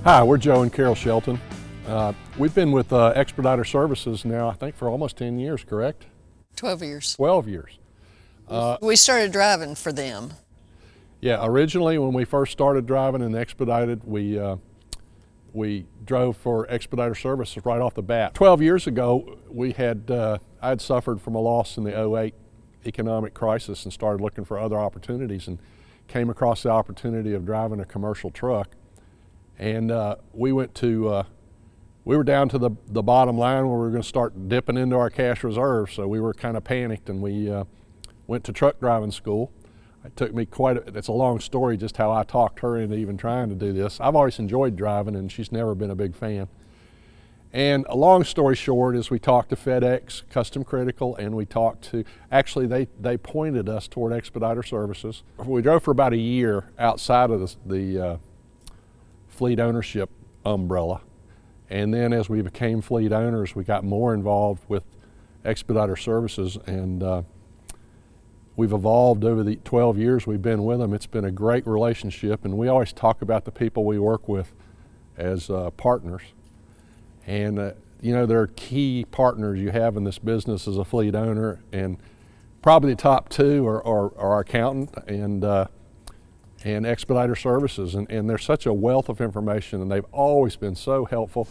Hi, we're Joe and Carol Shelton. We've been with Expediter Services now, I think, for almost 10 years, correct? 12 years. 12 years. We started driving for them. Yeah, originally when we first started driving in Expedited, we drove for Expediter Services right off the bat. 12 years ago, I'd suffered from a loss in the '08 economic crisis and started looking for other opportunities and came across the opportunity of driving a commercial truck. And we were down to the bottom line where we were going to start dipping into our cash reserves, so we were kind of panicked, and we went to truck driving school. It took me it's a long story just how I talked her into even trying to do this. I've always enjoyed driving, and she's never been a big fan. And a long story short is we talked to FedEx, Custom Critical, and we talked to, actually they pointed us toward Expediter Services. We drove for about a year outside of the fleet ownership umbrella. And then as we became fleet owners, we got more involved with Expediter Services, and we've evolved over the 12 years we've been with them. It's been a great relationship, and we always talk about the people we work with as partners. And you know, there are key partners you have in this business as a fleet owner, and probably the top two are our accountant and Expediter Services, and there's such a wealth of information, and they've always been so helpful.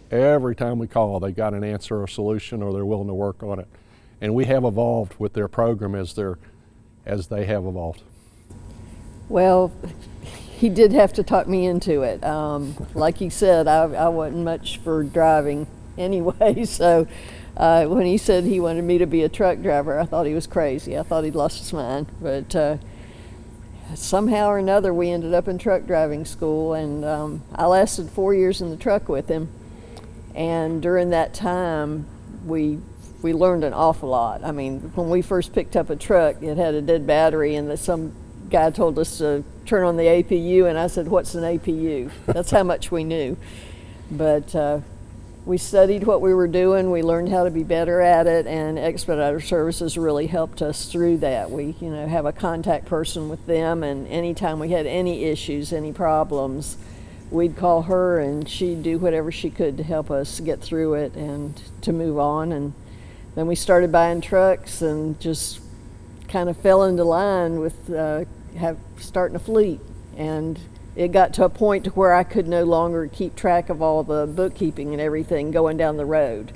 Every time we call, they got an answer or a solution, or they're willing to work on it. And we have evolved with their program as they have evolved. Well, he did have to talk me into it. Like he said, I wasn't much for driving anyway, so when he said he wanted me to be a truck driver, I thought he was crazy. I thought he'd lost his mind, but somehow or another we ended up in truck driving school, and I lasted 4 years in the truck with him, and during that time we learned an awful lot. I mean, when we first picked up a truck, it had a dead battery, and some guy told us to turn on the APU, and I said, "What's an APU?" That's how much we knew. But we studied what we were doing, we learned how to be better at it, and Expediter Services really helped us through that. We have a contact person with them, and anytime we had any issues, any problems, we'd call her, and she'd do whatever she could to help us get through it and to move on. And then we started buying trucks and just kind of fell into line with starting a fleet. And it got to a point to where I could no longer keep track of all the bookkeeping and everything going down the road.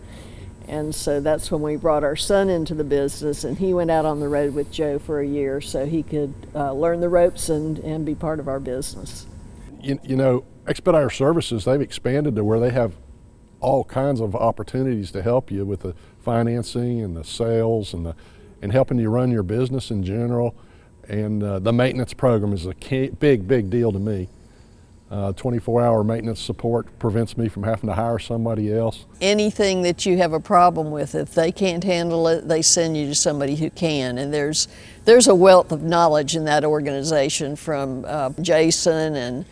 And so that's when we brought our son into the business, and he went out on the road with Joe for a year so he could learn the ropes and be part of our business. You know, Expediter Services, they've expanded to where they have all kinds of opportunities to help you with the financing and the sales and helping you run your business in general. And the maintenance program is a big deal to me. 24-hour maintenance support prevents me from having to hire somebody else. Anything that you have a problem with, if they can't handle it, they send you to somebody who can. And there's a wealth of knowledge in that organization, from Jason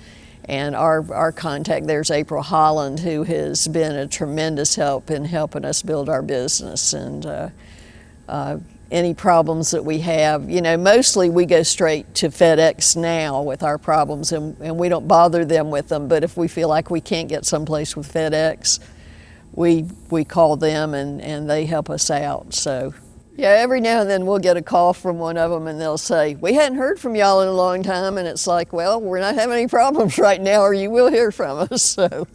and our contact. There's April Holland, who has been a tremendous help in helping us build our business. And any problems that we have, mostly we go straight to FedEx now with our problems, and we don't bother them with them. But if we feel like we can't get someplace with FedEx, we call them, and they help us out. So yeah, every now and then we'll get a call from one of them, and they'll say, "We hadn't heard from y'all in a long time," and it's like, well, we're not having any problems right now, or you will hear from us. So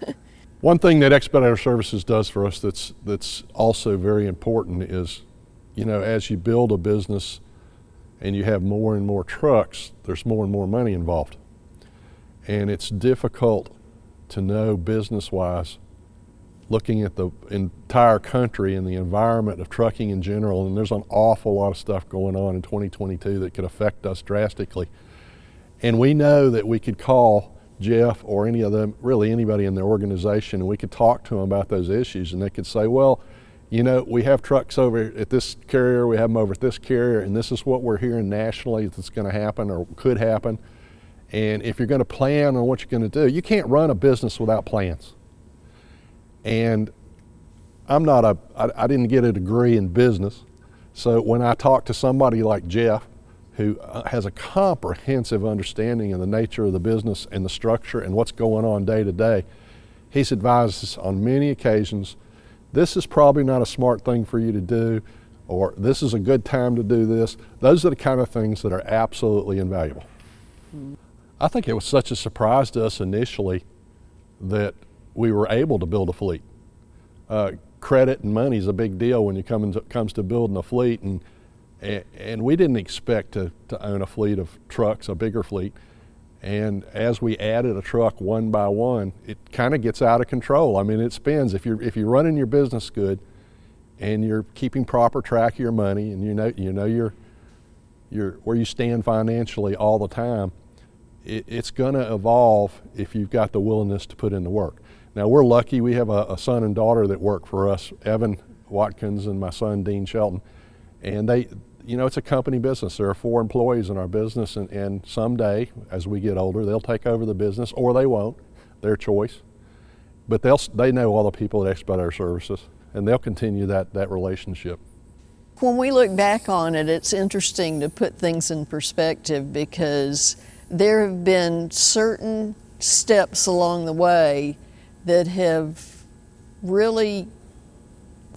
one thing that Expediter Services does for us that's also very important is, as you build a business and you have more and more trucks, there's more and more money involved. And it's difficult to know business-wise, looking at the entire country and the environment of trucking in general, and there's an awful lot of stuff going on in 2022 that could affect us drastically. And we know that we could call Jeff or any of them, really anybody in the organization, and we could talk to them about those issues, and they could say, well, we have trucks over at this carrier, we have them over at this carrier, and this is what we're hearing nationally that's going to happen or could happen. And if you're going to plan on what you're going to do, you can't run a business without plans. And I didn't get a degree in business, so when I talk to somebody like Jeff, who has a comprehensive understanding of the nature of the business and the structure and what's going on day to day. He's advised us on many occasions, this is probably not a smart thing for you to do, or this is a good time to do this. Those are the kind of things that are absolutely invaluable. I think it was such a surprise to us initially that we were able to build a fleet. Credit and money is a big deal when it comes to building a fleet, and we didn't expect to own a fleet of trucks, a bigger fleet. And as we added a truck one by one, it kind of gets out of control. I mean, it spins. If you're running your business good, and you're keeping proper track of your money, and you know your where you stand financially all the time, it's going to evolve if you've got the willingness to put in the work. Now, we're lucky. We have a son and daughter that work for us, Evan Watkins and my son Dean Shelton, and it's a company business. There are 4 employees in our business, and someday, as we get older, they'll take over the business, or they won't, their choice. But they know all the people at Expediter Services, and they'll continue that relationship. When we look back on it, it's interesting to put things in perspective, because there have been certain steps along the way that have really,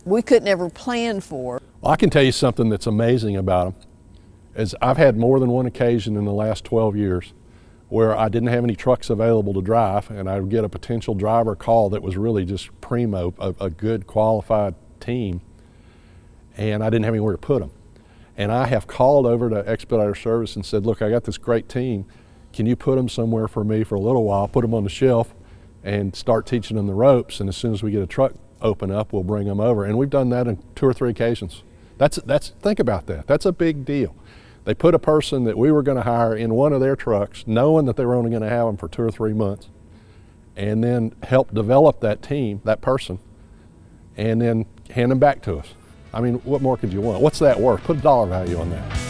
we could never plan for. Well, I can tell you something that's amazing about them, is I've had more than one occasion in the last 12 years where I didn't have any trucks available to drive, and I would get a potential driver call that was really just primo, a good qualified team, and I didn't have anywhere to put them. And I have called over to Expediter Service and said, look, I got this great team. Can you put them somewhere for me for a little while, put them on the shelf, and start teaching them the ropes, and as soon as we get a truck open up, we'll bring them over. And we've done that on 2 or 3 occasions. Think about that. That's a big deal. They put a person that we were going to hire in one of their trucks, knowing that they were only going to have them for 2 or 3 months, and then help develop that team, that person, and then hand them back to us. I mean, what more could you want? What's that worth? Put a dollar value on that.